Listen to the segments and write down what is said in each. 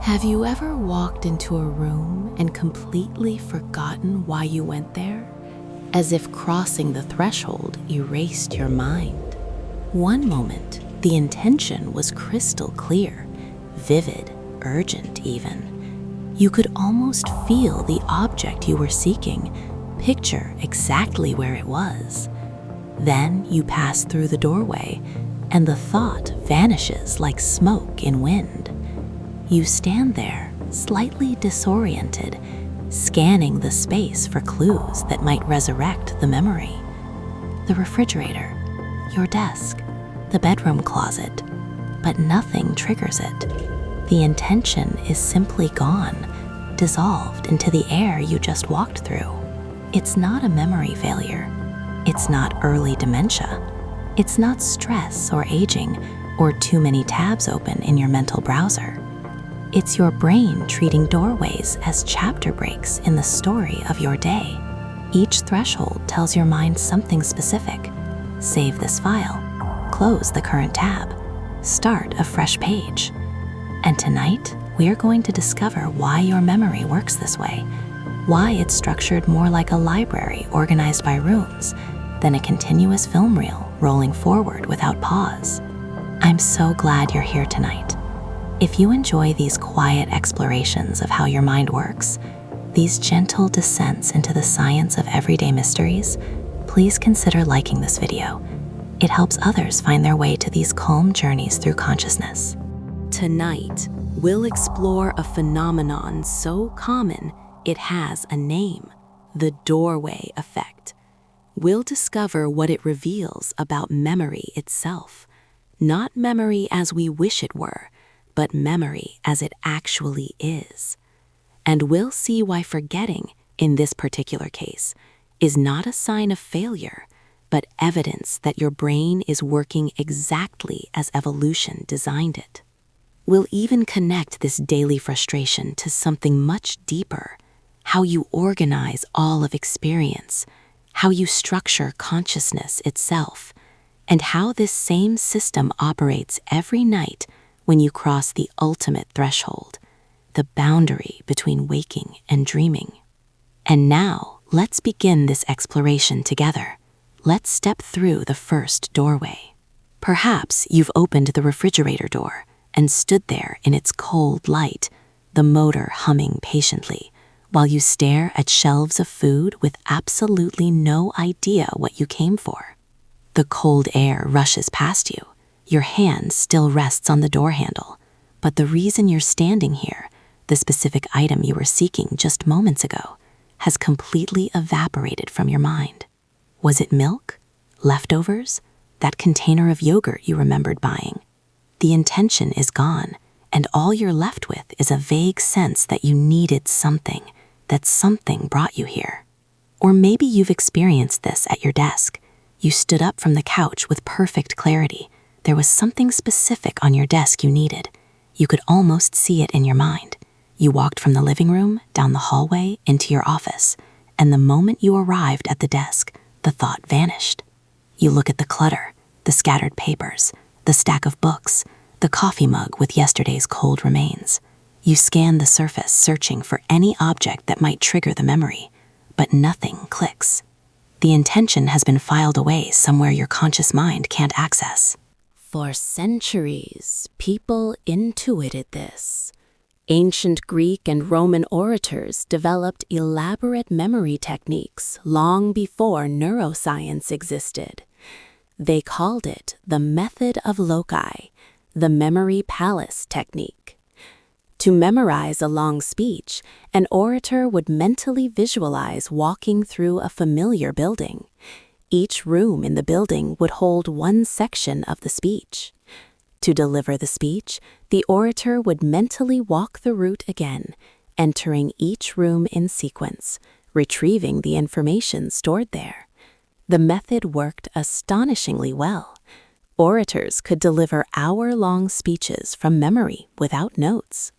Have you ever walked into a room and completely forgotten why you went there? As if crossing the threshold erased your mind. One moment, the intention was crystal clear, vivid, urgent even. You could almost feel the object you were seeking, picture exactly where it was. Then you pass through the doorway, and the thought vanishes like smoke in wind. You stand there, slightly disoriented, scanning the space for clues that might resurrect the memory. The refrigerator, your desk, the bedroom closet, but nothing triggers it. The intention is simply gone, dissolved into the air you just walked through. It's not a memory failure. It's not early dementia. It's not stress or aging or too many tabs open in your mental browser. It's your brain treating doorways as chapter breaks in the story of your day. Each threshold tells your mind something specific. Save this file, close the current tab, start a fresh page. And tonight, we're going to discover why your memory works this way, why it's structured more like a library organized by rooms than a continuous film reel rolling forward without pause. I'm so glad you're here tonight. If you enjoy these quiet explorations of how your mind works, these gentle descents into the science of everyday mysteries, please consider liking this video. It helps others find their way to these calm journeys through consciousness. Tonight, we'll explore a phenomenon so common it has a name, the doorway effect. We'll discover what it reveals about memory itself, not memory as we wish it were, but memory as it actually is. And we'll see why forgetting, in this particular case, is not a sign of failure, but evidence that your brain is working exactly as evolution designed it. We'll even connect this daily frustration to something much deeper, how you organize all of experience, how you structure consciousness itself, and how this same system operates every night when you cross the ultimate threshold, the boundary between waking and dreaming. And now, let's begin this exploration together. Let's step through the first doorway. Perhaps you've opened the refrigerator door and stood there in its cold light, the motor humming patiently, while you stare at shelves of food with absolutely no idea what you came for. The cold air rushes past you. Your hand still rests on the door handle, but the reason you're standing here, the specific item you were seeking just moments ago, has completely evaporated from your mind. Was it milk? Leftovers? That container of yogurt you remembered buying? The intention is gone, and all you're left with is a vague sense that you needed something, that something brought you here. Or maybe you've experienced this at your desk. You stood up from the couch with perfect clarity. There was something specific on your desk you needed. You could almost see it in your mind. You walked from the living room, down the hallway, into your office, and the moment you arrived at the desk, the thought vanished. You look at the clutter, the scattered papers, the stack of books, the coffee mug with yesterday's cold remains. You scan the surface, searching for any object that might trigger the memory, but nothing clicks. The intention has been filed away somewhere your conscious mind can't access. For centuries, people intuited this. Ancient Greek and Roman orators developed elaborate memory techniques long before neuroscience existed. They called it the method of loci, the memory palace technique. To memorize a long speech, an orator would mentally visualize walking through a familiar building. Each room in the building would hold one section of the speech. To deliver the speech, the orator would mentally walk the route again, entering each room in sequence, retrieving the information stored there. The method worked astonishingly well. Orators could deliver hour-long speeches from memory without notes.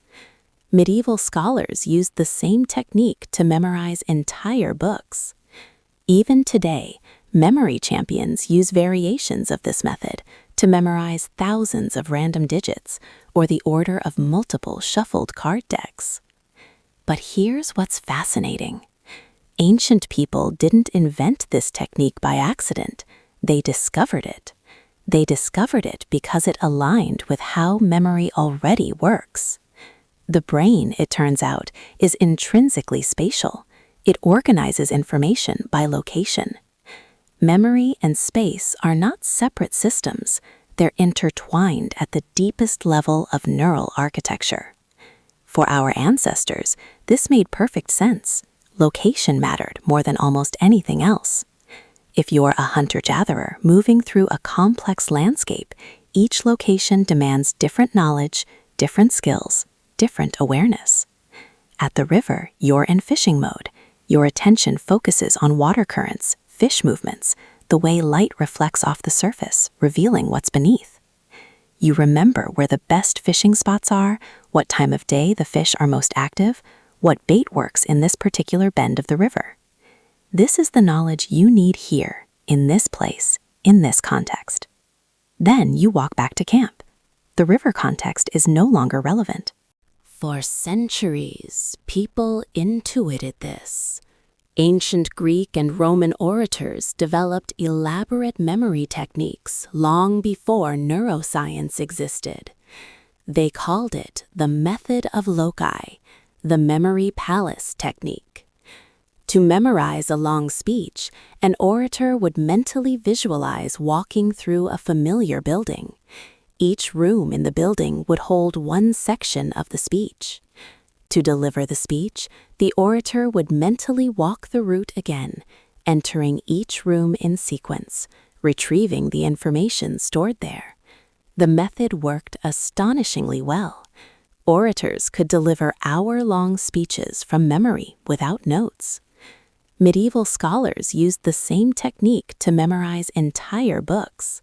Medieval scholars used the same technique to memorize entire books. Even today, memory champions use variations of this method to memorize thousands of random digits or the order of multiple shuffled card decks. But here's what's fascinating. Ancient people didn't invent this technique by accident. They discovered it. They discovered it because it aligned with how memory already works. The brain, it turns out, is intrinsically spatial. It organizes information by location. Memory and space are not separate systems. They're intertwined at the deepest level of neural architecture. For our ancestors, this made perfect sense. Location mattered more than almost anything else. If you're a hunter-gatherer moving through a complex landscape, each location demands different knowledge, different skills, different awareness. At the river, you're in fishing mode. Your attention focuses on water currents, fish movements, the way light reflects off the surface, revealing what's beneath. You remember where the best fishing spots are, what time of day the fish are most active, what bait works in this particular bend of the river. This is the knowledge you need here, in this place, in this context. Then you walk back to camp. The river context is no longer relevant. For centuries, people intuited this. Ancient Greek and Roman orators developed elaborate memory techniques long before neuroscience existed. They called it the method of loci, the memory palace technique. To memorize a long speech, an orator would mentally visualize walking through a familiar building. Each room in the building would hold one section of the speech. To deliver the speech, the orator would mentally walk the route again, entering each room in sequence, retrieving the information stored there. The method worked astonishingly well. Orators could deliver hour-long speeches from memory without notes. Medieval scholars used the same technique to memorize entire books.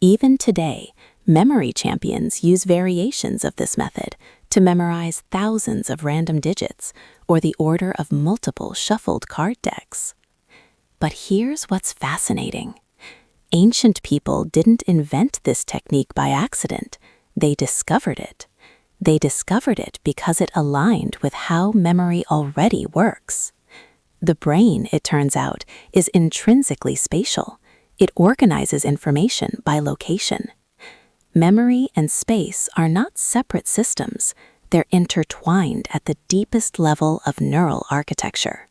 Even today, memory champions use variations of this method to memorize thousands of random digits or the order of multiple shuffled card decks. But here's what's fascinating. Ancient people didn't invent this technique by accident. They discovered it. They discovered it because it aligned with how memory already works. The brain, it turns out, is intrinsically spatial. It organizes information by location. Memory and space are not separate systems. They're intertwined at the deepest level of neural architecture.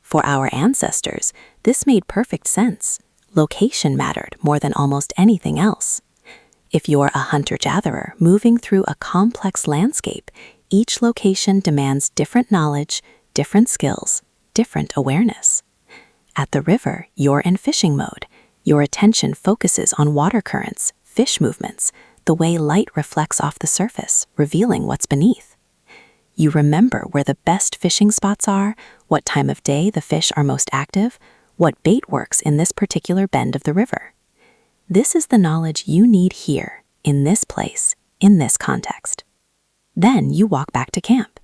For our ancestors, this made perfect sense. Location mattered more than almost anything else. If you're a hunter-gatherer moving through a complex landscape, each location demands different knowledge, different skills, different awareness. At the river, you're in fishing mode. Your attention focuses on water currents, fish movements, the way light reflects off the surface, revealing what's beneath. You remember where the best fishing spots are, what time of day the fish are most active, what bait works in this particular bend of the river. This is the knowledge you need here, in this place, in this context. Then you walk back to camp.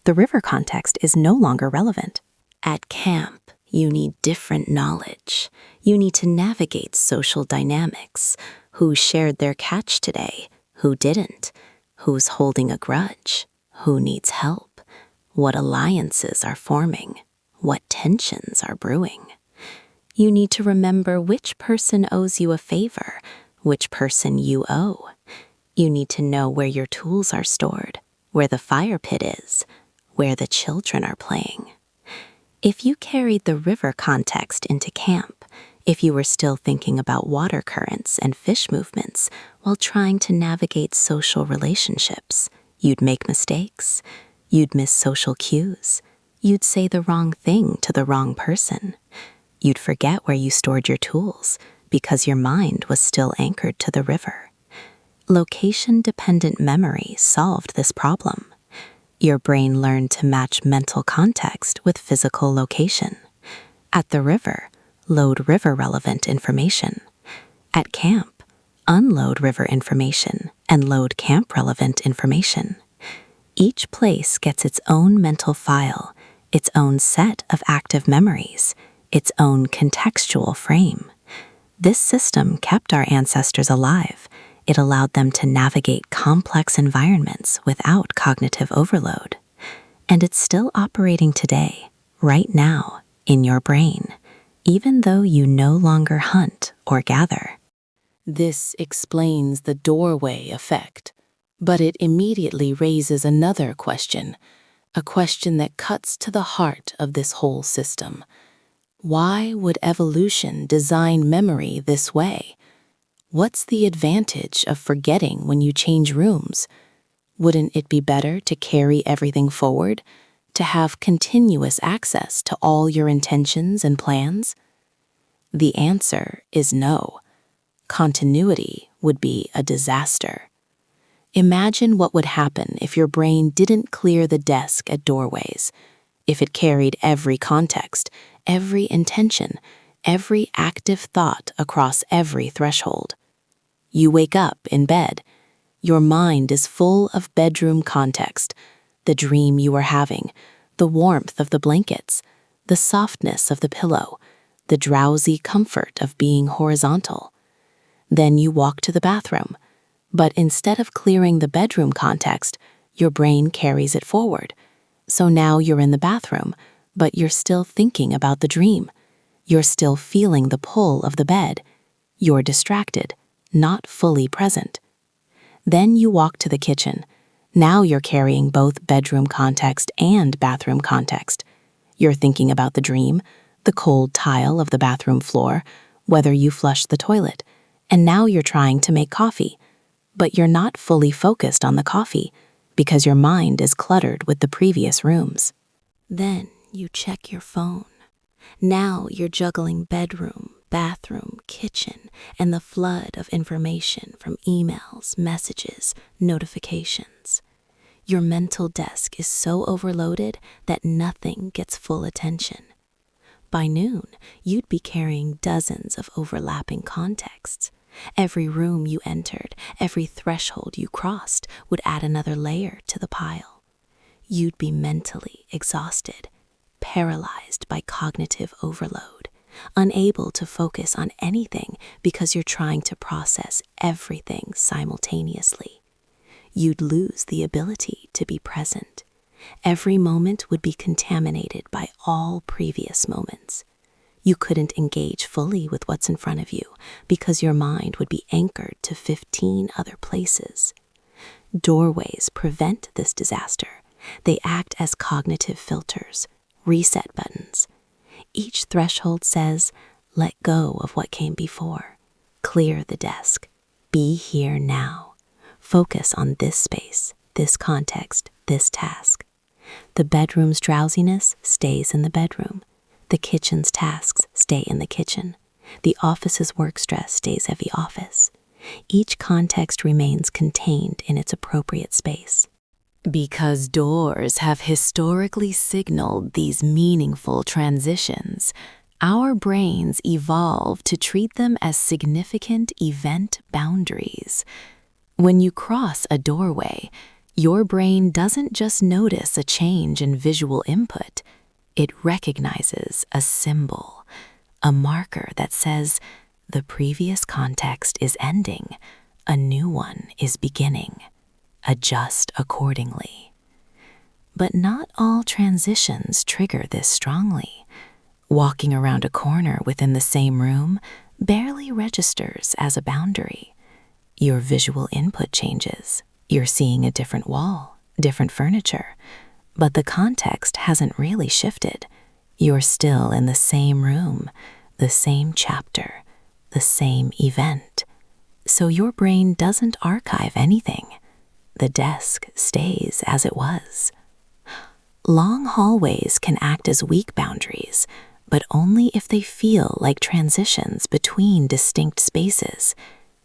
The river context is no longer relevant. At camp, you need different knowledge. You need to navigate social dynamics. Who shared their catch today? Who didn't? Who's holding a grudge? Who needs help? What alliances are forming? What tensions are brewing? You need to remember which person owes you a favor, which person you owe. You need to know where your tools are stored, where the fire pit is, where the children are playing. If you carried the river context into camp, if you were still thinking about water currents and fish movements while trying to navigate social relationships, you'd make mistakes. You'd miss social cues. You'd say the wrong thing to the wrong person. You'd forget where you stored your tools because your mind was still anchored to the river. Location-dependent memory solved this problem. Your brain learned to match mental context with physical location. At the river, load river-relevant information. At camp, unload river information and load camp-relevant information. Each place gets its own mental file, its own set of active memories, its own contextual frame. This system kept our ancestors alive. It allowed them to navigate complex environments without cognitive overload. And it's still operating today, right now, in your brain, even though you no longer hunt or gather. This explains the doorway effect, but it immediately raises another question, a question that cuts to the heart of this whole system. Why would evolution design memory this way? What's the advantage of forgetting when you change rooms? Wouldn't it be better to carry everything forward, to have continuous access to all your intentions and plans? The answer is no. Continuity would be a disaster. Imagine what would happen if your brain didn't clear the desk at doorways, if it carried every context, every intention, every active thought across every threshold. You wake up in bed. Your mind is full of bedroom context, the dream you were having, the warmth of the blankets, the softness of the pillow, the drowsy comfort of being horizontal. Then you walk to the bathroom, but instead of clearing the bedroom context, your brain carries it forward. So now you're in the bathroom, but you're still thinking about the dream. You're still feeling the pull of the bed. You're distracted, not fully present. Then you walk to the kitchen. Now you're carrying both bedroom context and bathroom context. You're thinking about the dream, the cold tile of the bathroom floor, whether you flushed the toilet, and now you're trying to make coffee. But you're not fully focused on the coffee because your mind is cluttered with the previous rooms. Then you check your phone. Now you're juggling bedroom, bathroom, kitchen, and the flood of information from emails, messages, notifications. Your mental desk is so overloaded that nothing gets full attention. By noon, you'd be carrying dozens of overlapping contexts. Every room you entered, every threshold you crossed would add another layer to the pile. You'd be mentally exhausted, paralyzed by cognitive overload, unable to focus on anything because you're trying to process everything simultaneously. You'd lose the ability to be present. Every moment would be contaminated by all previous moments. You couldn't engage fully with what's in front of you because your mind would be anchored to 15 other places. Doorways prevent this disaster. They act as cognitive filters, reset buttons. Each threshold says, let go of what came before. Clear the desk. Be here now. Focus on this space, this context, this task. The bedroom's drowsiness stays in the bedroom. The kitchen's tasks stay in the kitchen. The office's work stress stays at the office. Each context remains contained in its appropriate space. Because doors have historically signaled these meaningful transitions, our brains evolved to treat them as significant event boundaries. When you cross a doorway, your brain doesn't just notice a change in visual input. It recognizes a symbol, a marker that says the previous context is ending, a new one is beginning. Adjust accordingly. But not all transitions trigger this strongly. Walking around a corner within the same room barely registers as a boundary. Your visual input changes. You're seeing a different wall, different furniture, but the context hasn't really shifted. You're still in the same room, the same chapter, the same event. So your brain doesn't archive anything. The desk stays as it was. Long hallways can act as weak boundaries, but only if they feel like transitions between distinct spaces.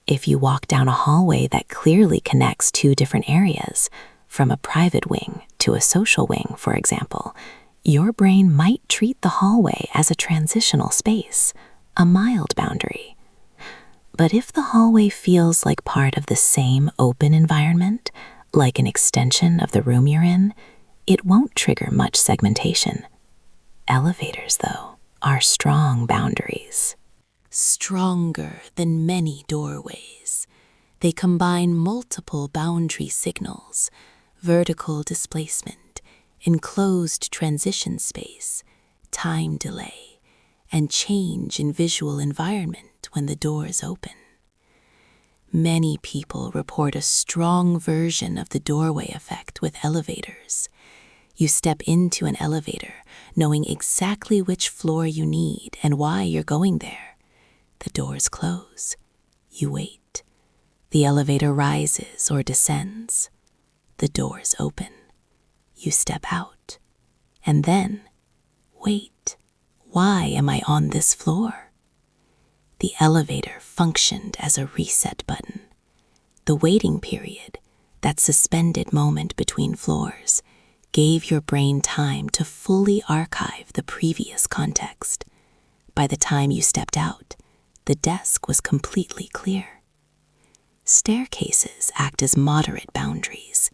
If you walk down a hallway that clearly connects two different areas, from a private wing to a social wing, for example, your brain might treat the hallway as a transitional space, a mild boundary. But if the hallway feels like part of the same open environment, like an extension of the room you're in, it won't trigger much segmentation. Elevators, though, are strong boundaries. stronger than many doorways. They combine multiple boundary signals, vertical displacement, enclosed transition space, time delay, and change in visual environment when the doors open. Many people report a strong version of the doorway effect with elevators. You step into an elevator knowing exactly which floor you need and why you're going there. The doors close. You wait. The elevator rises or descends. The doors open. You step out. And then, wait. Why am I on this floor? The elevator functioned as a reset button. The waiting period, that suspended moment between floors, gave your brain time to fully archive the previous context. By the time you stepped out, the desk was completely clear. Staircases act as moderate boundaries,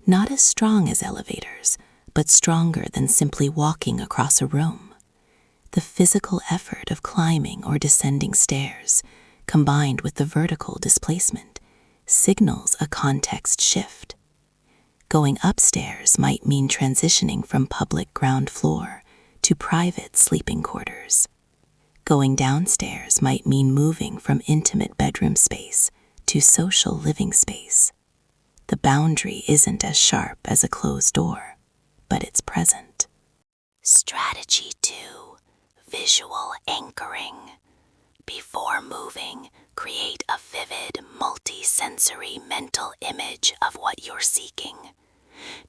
not as strong as elevators, but stronger than simply walking across a room. The physical effort of climbing or descending stairs, combined with the vertical displacement, signals a context shift. Going upstairs might mean transitioning from public ground floor to private sleeping quarters. Going downstairs might mean moving from intimate bedroom space to social living space. The boundary isn't as sharp as a closed door, but it's present. Strategy 2. Visual anchoring. Before moving, create a vivid, multi-sensory mental image of what you're seeking.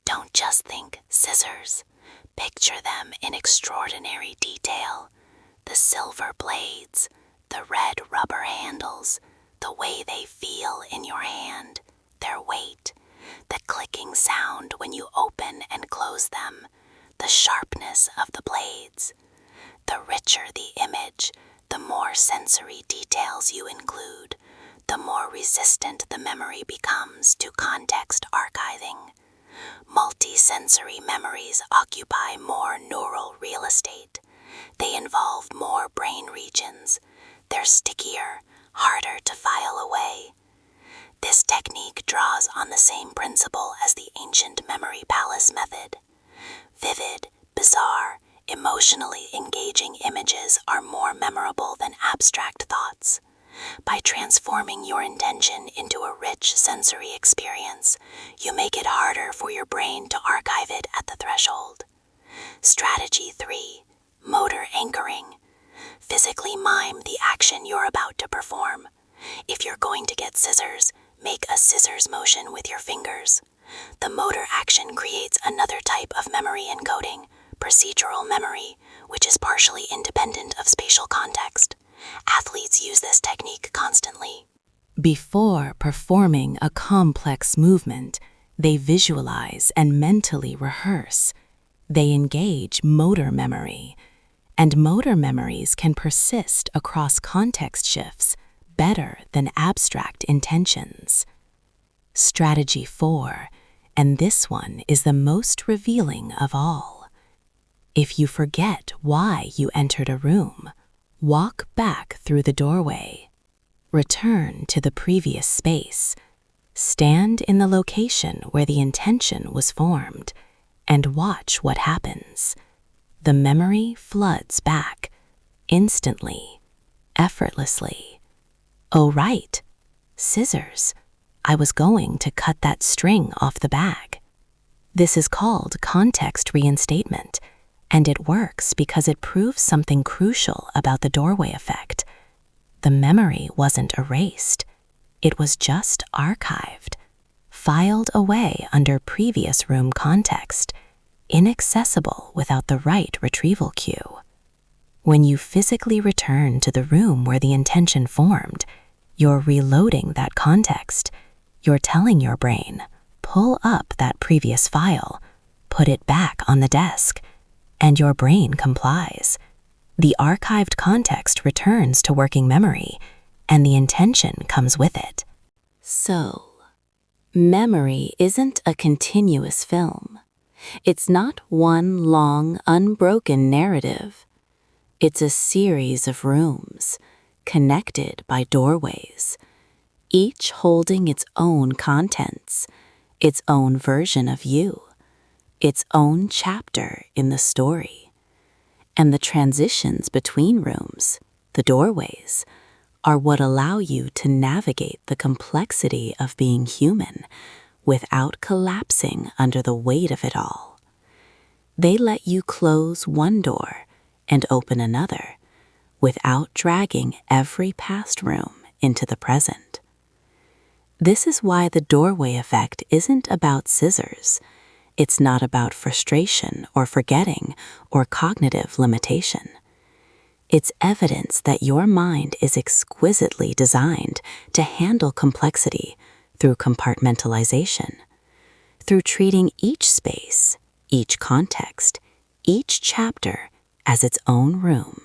Don't just think scissors. Picture them in extraordinary detail. The silver blades, the red rubber handles, the way they feel in your hand, their weight, the clicking sound when you open and close them, the sharpness of the blades. The richer the image, the more sensory details you include, the more resistant the memory becomes to context archiving. Multi-sensory memories occupy more neural real estate. They involve more brain regions. They're stickier, harder to file away. This technique draws on the same principle as the ancient memory palace method. Vivid, bizarre, emotionally engaging images are more memorable than abstract thoughts. By transforming your intention into a rich sensory experience, you make it harder for your brain to archive it at the threshold. Strategy 3. Motor anchoring. Physically mime the action you're about to perform. If you're going to get scissors, make a scissors motion with your fingers. The motor action creates another type of memory encoding, procedural memory, which is partially independent of spatial context. Athletes use this technique constantly. Before performing a complex movement, they visualize and mentally rehearse. They engage motor memory, and motor memories can persist across context shifts better than abstract intentions. Strategy 4, and this one is the most revealing of all. If you forget why you entered a room, walk back through the doorway. Return to the previous space. Stand in the location where the intention was formed, and watch what happens. The memory floods back, instantly, effortlessly. Oh, right, scissors. I was going to cut that string off the bag. This is called context reinstatement, and it works because it proves something crucial about the doorway effect. The memory wasn't erased. It was just archived, filed away under previous room context, inaccessible without the right retrieval cue. When you physically return to the room where the intention formed, you're reloading that context. You're telling your brain, pull up that previous file, put it back on the desk, and your brain complies. The archived context returns to working memory, and the intention comes with it. So, memory isn't a continuous film. It's not one long, unbroken narrative. It's a series of rooms, connected by doorways, each holding its own contents, its own version of you, its own chapter in the story. And the transitions between rooms, the doorways, are what allow you to navigate the complexity of being human without collapsing under the weight of it all. They let you close one door and open another without dragging every past room into the present. This is why the doorway effect isn't about scissors. It's not about frustration or forgetting or cognitive limitation. It's evidence that your mind is exquisitely designed to handle complexity through compartmentalization, through treating each space, each context, each chapter as its own room.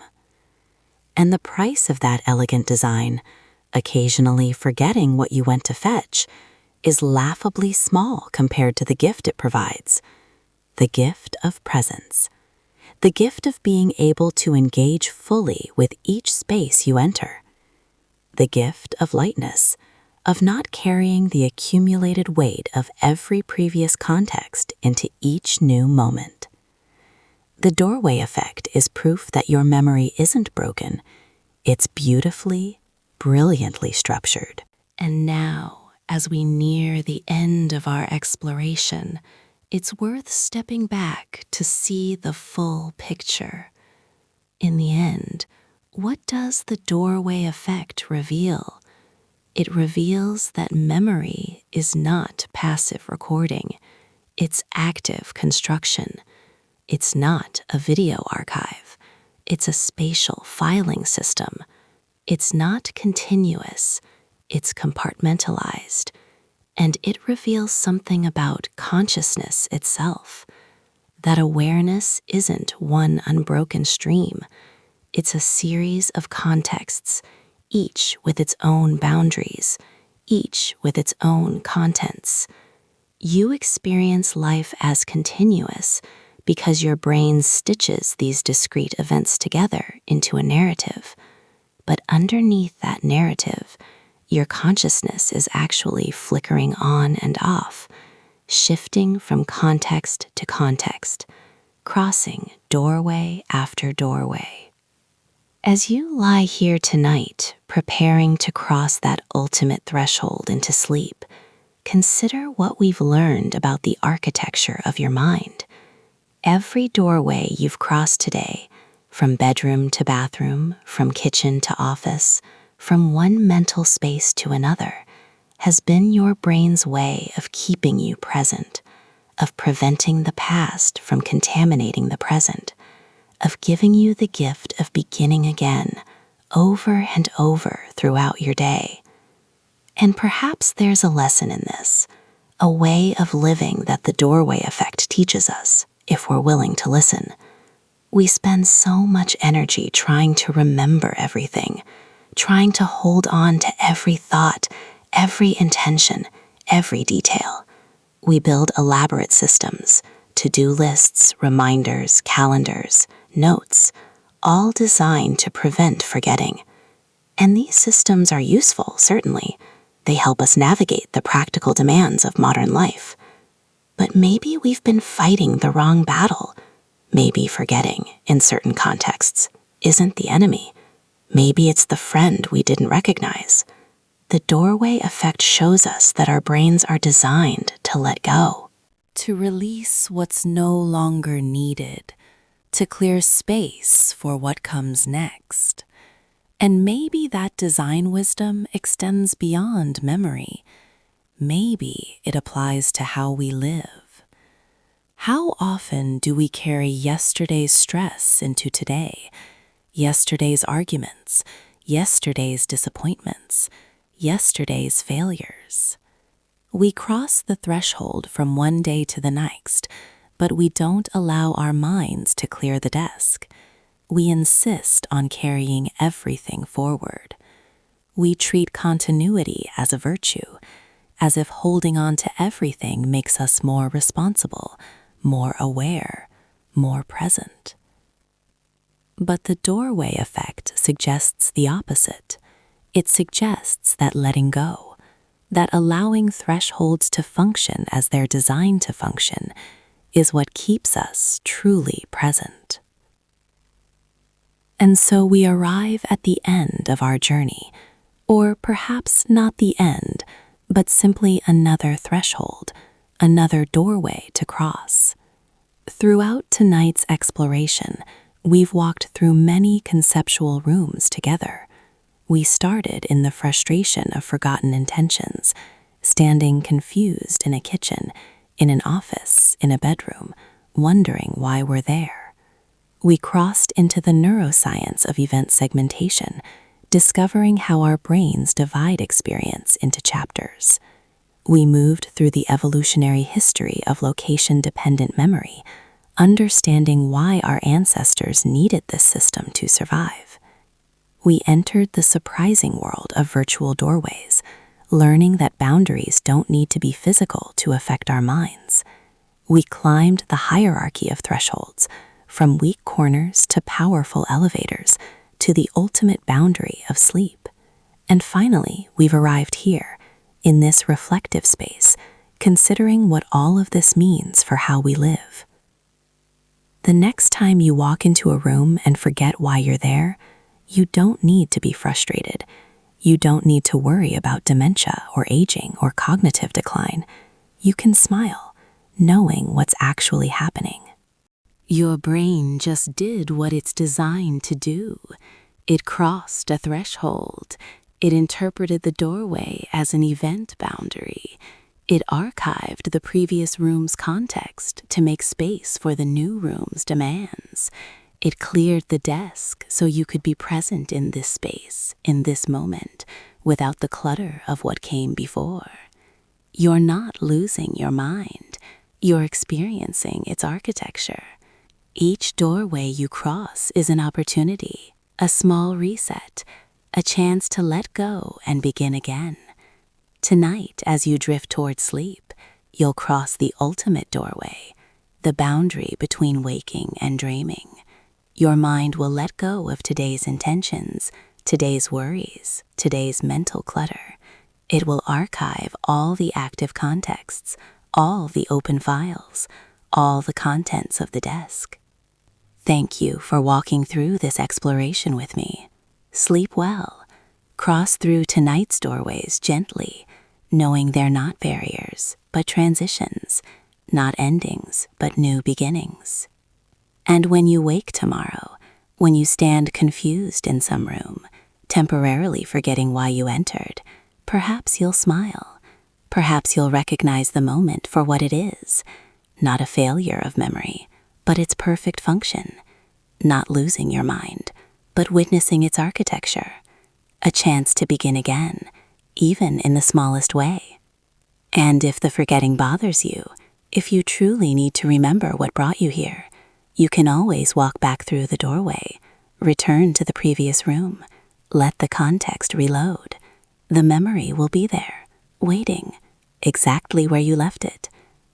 And the price of that elegant design, occasionally forgetting what you went to fetch, is laughably small compared to the gift it provides, the gift of presence. The gift of being able to engage fully with each space you enter. The gift of lightness, of not carrying the accumulated weight of every previous context into each new moment. The doorway effect is proof that your memory isn't broken. It's beautifully, brilliantly structured. And now, as we near the end of our exploration, it's worth stepping back to see the full picture. In the end, what does the doorway effect reveal? It reveals that memory is not passive recording. It's active construction. It's not a video archive. It's a spatial filing system. It's not continuous. It's compartmentalized. And it reveals something about consciousness itself. That awareness isn't one unbroken stream. It's a series of contexts, each with its own boundaries, each with its own contents. You experience life as continuous because your brain stitches these discrete events together into a narrative. But underneath that narrative, your consciousness is actually flickering on and off, shifting from context to context, crossing doorway after doorway. As you lie here tonight, preparing to cross that ultimate threshold into sleep, consider what we've learned about the architecture of your mind. Every doorway you've crossed today, from bedroom to bathroom, from kitchen to office, from one mental space to another, has been your brain's way of keeping you present, of preventing the past from contaminating the present, of giving you the gift of beginning again, over and over throughout your day. And perhaps there's a lesson in this, a way of living that the doorway effect teaches us, if we're willing to listen. We spend so much energy trying to remember everything, trying to hold on to every thought, every intention, every detail. We build elaborate systems, to-do lists, reminders, calendars, notes, all designed to prevent forgetting. And these systems are useful, certainly. They help us navigate the practical demands of modern life. But maybe we've been fighting the wrong battle. Maybe forgetting, in certain contexts, isn't the enemy. Maybe it's the friend we didn't recognize. The doorway effect shows us that our brains are designed to let go, to release what's no longer needed, to clear space for what comes next. And maybe that design wisdom extends beyond memory. Maybe it applies to how we live. How often do we carry yesterday's stress into today? Yesterday's arguments, yesterday's disappointments, yesterday's failures. We cross the threshold from one day to the next, but we don't allow our minds to clear the desk. We insist on carrying everything forward. We treat continuity as a virtue, as if holding on to everything makes us more responsible, more aware, more present. But the doorway effect suggests the opposite. It suggests that letting go, that allowing thresholds to function as they're designed to function, is what keeps us truly present. And so we arrive at the end of our journey, or perhaps not the end, but simply another threshold, another doorway to cross. Throughout tonight's exploration, we've walked through many conceptual rooms together. We started in the frustration of forgotten intentions, standing confused in a kitchen, in an office, in a bedroom, wondering why we're there. We crossed into the neuroscience of event segmentation, discovering how our brains divide experience into chapters. We moved through the evolutionary history of location-dependent memory, understanding why our ancestors needed this system to survive. We entered the surprising world of virtual doorways, learning that boundaries don't need to be physical to affect our minds. We climbed the hierarchy of thresholds, from weak corners to powerful elevators, to the ultimate boundary of sleep. And finally, we've arrived here, in this reflective space, considering what all of this means for how we live. The next time you walk into a room and forget why you're there, you don't need to be frustrated. You don't need to worry about dementia or aging or cognitive decline. You can smile, knowing what's actually happening. Your brain just did what it's designed to do. It crossed a threshold. It interpreted the doorway as an event boundary. It archived the previous room's context to make space for the new room's demands. It cleared the desk so you could be present in this space, in this moment, without the clutter of what came before. You're not losing your mind. You're experiencing its architecture. Each doorway you cross is an opportunity, a small reset, a chance to let go and begin again. Tonight, as you drift toward sleep, you'll cross the ultimate doorway, the boundary between waking and dreaming. Your mind will let go of today's intentions, today's worries, today's mental clutter. It will archive all the active contexts, all the open files, all the contents of the desk. Thank you for walking through this exploration with me. Sleep well. Cross through tonight's doorways gently, knowing they're not barriers, but transitions, not endings, but new beginnings. And when you wake tomorrow, when you stand confused in some room, temporarily forgetting why you entered, perhaps you'll smile. Perhaps you'll recognize the moment for what it is, not a failure of memory, but its perfect function, not losing your mind, but witnessing its architecture, a chance to begin again, even in the smallest way. And if the forgetting bothers you, if you truly need to remember what brought you here, you can always walk back through the doorway, return to the previous room, let the context reload. The memory will be there, waiting, exactly where you left it,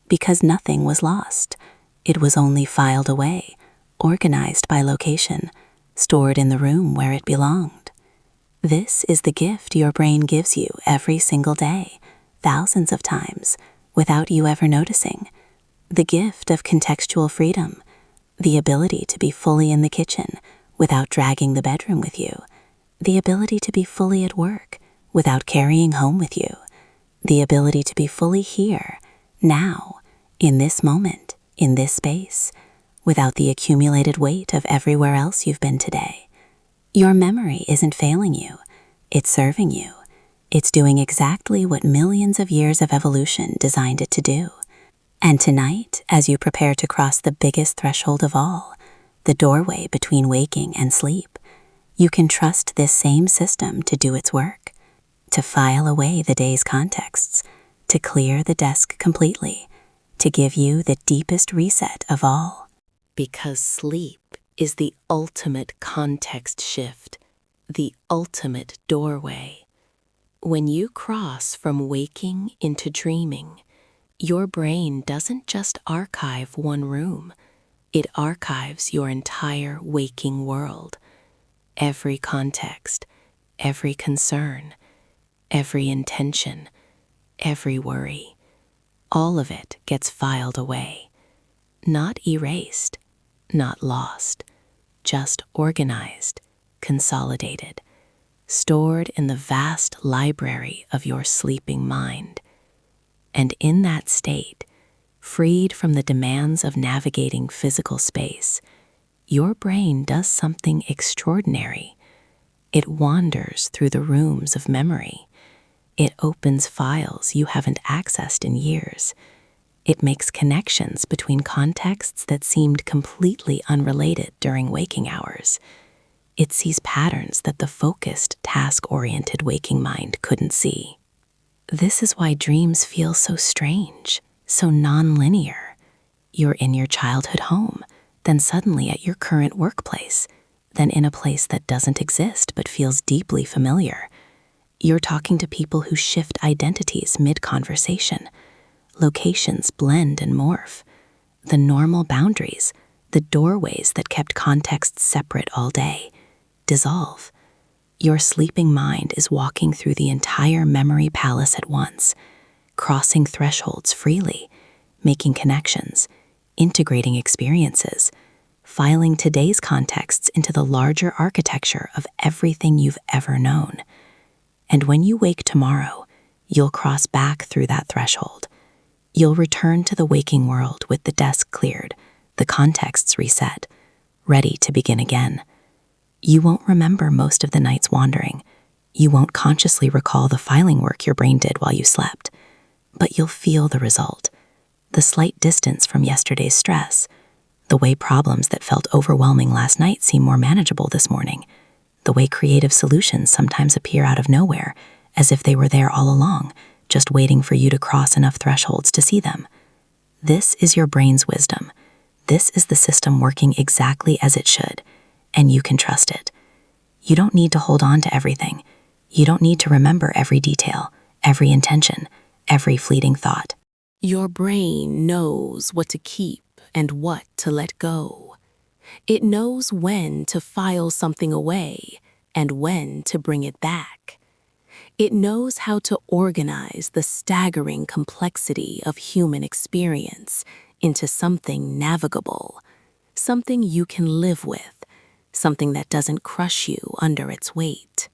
because nothing was lost. It was only filed away, organized by location, stored in the room where it belonged. This is the gift your brain gives you every single day, thousands of times, without you ever noticing. The gift of contextual freedom, the ability to be fully in the kitchen without dragging the bedroom with you, the ability to be fully at work without carrying home with you, the ability to be fully here, now, in this moment, in this space, without the accumulated weight of everywhere else you've been today. Your memory isn't failing you, it's serving you. It's doing exactly what millions of years of evolution designed it to do. And tonight, as you prepare to cross the biggest threshold of all, the doorway between waking and sleep, you can trust this same system to do its work, to file away the day's contexts, to clear the desk completely, to give you the deepest reset of all. Because sleep is the ultimate context shift, the ultimate doorway. When you cross from waking into dreaming, your brain doesn't just archive one room. It archives your entire waking world, every context, every concern, every intention, every worry. All of it gets filed away, not erased, not lost, just organized, consolidated, stored in the vast library of your sleeping mind. And in that state, freed from the demands of navigating physical space, your brain does something extraordinary. It wanders through the rooms of memory. It opens files you haven't accessed in years. It makes connections between contexts that seemed completely unrelated during waking hours. It sees patterns that the focused, task-oriented waking mind couldn't see. This is why dreams feel so strange, so non-linear. You're in your childhood home, then suddenly at your current workplace, then in a place that doesn't exist but feels deeply familiar. You're talking to people who shift identities mid-conversation. Locations blend and morph. The normal boundaries, the doorways that kept contexts separate all day, dissolve. Your sleeping mind is walking through the entire memory palace at once, crossing thresholds freely, making connections, integrating experiences, filing today's contexts into the larger architecture of everything you've ever known. And when you wake tomorrow, you'll cross back through that threshold. You'll return to the waking world with the desk cleared, the contexts reset, ready to begin again. You won't remember most of the night's wandering. You won't consciously recall the filing work your brain did while you slept. But you'll feel the result, the slight distance from yesterday's stress, the way problems that felt overwhelming last night seem more manageable this morning, the way creative solutions sometimes appear out of nowhere, as if they were there all along, just waiting for you to cross enough thresholds to see them. This is your brain's wisdom. This is the system working exactly as it should, and you can trust it. You don't need to hold on to everything. You don't need to remember every detail, every intention, every fleeting thought. Your brain knows what to keep and what to let go. It knows when to file something away and when to bring it back. It knows how to organize the staggering complexity of human experience into something navigable, something you can live with, something that doesn't crush you under its weight.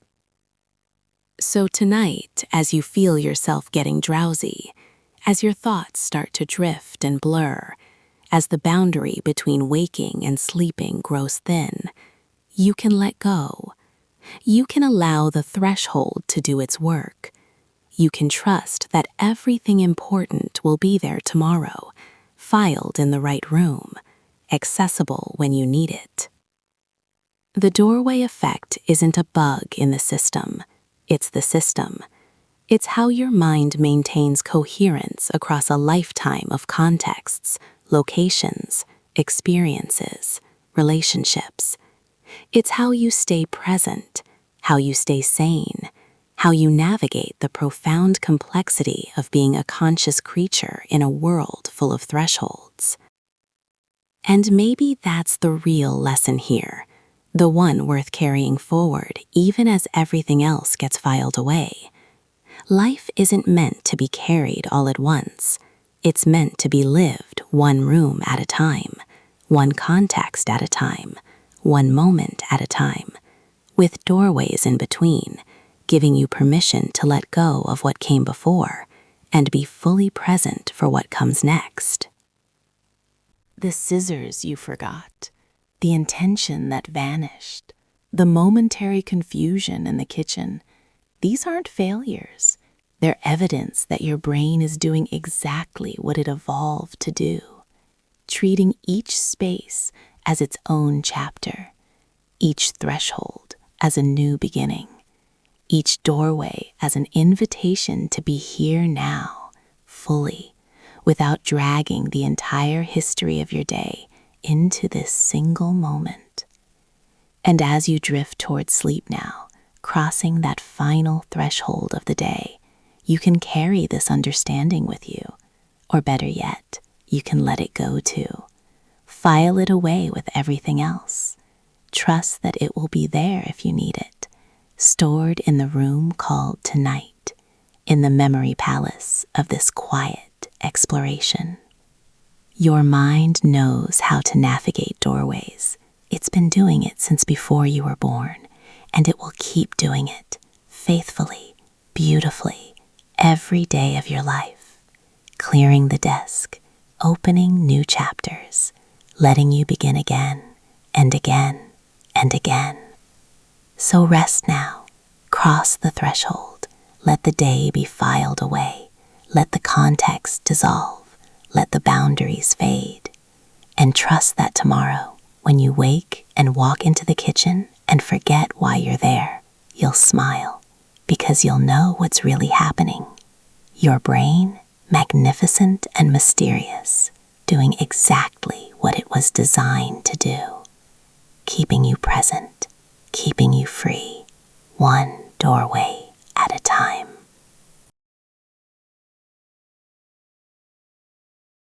So tonight, as you feel yourself getting drowsy, as your thoughts start to drift and blur, as the boundary between waking and sleeping grows thin, you can let go. You can allow the threshold to do its work. You can trust that everything important will be there tomorrow, filed in the right room, accessible when you need it. The doorway effect isn't a bug in the system. It's the system. It's how your mind maintains coherence across a lifetime of contexts, locations, experiences, relationships. It's how you stay present, how you stay sane, how you navigate the profound complexity of being a conscious creature in a world full of thresholds. And maybe that's the real lesson here, the one worth carrying forward even as everything else gets filed away. Life isn't meant to be carried all at once. It's meant to be lived one room at a time, one context at a time, one moment at a time, with doorways in between, giving you permission to let go of what came before and be fully present for what comes next. The scissors you forgot, the intention that vanished, the momentary confusion in the kitchen, these aren't failures. They're evidence that your brain is doing exactly what it evolved to do, treating each space as its own chapter, each threshold as a new beginning, each doorway as an invitation to be here now, fully, without dragging the entire history of your day into this single moment. And as you drift towards sleep now, crossing that final threshold of the day, you can carry this understanding with you, or better yet, you can let it go too. File it away with everything else. Trust that it will be there if you need it, stored in the room called tonight, in the memory palace of this quiet exploration. Your mind knows how to navigate doorways. It's been doing it since before you were born, and it will keep doing it faithfully, beautifully, every day of your life, clearing the desk, opening new chapters, letting you begin again and again and again. So rest now, cross the threshold, let the day be filed away, let the context dissolve, let the boundaries fade, and trust that tomorrow, when you wake and walk into the kitchen and forget why you're there, you'll smile, because you'll know what's really happening. Your brain, magnificent and mysterious, doing exactly what it was designed to do, keeping you present, keeping you free, one doorway at a time.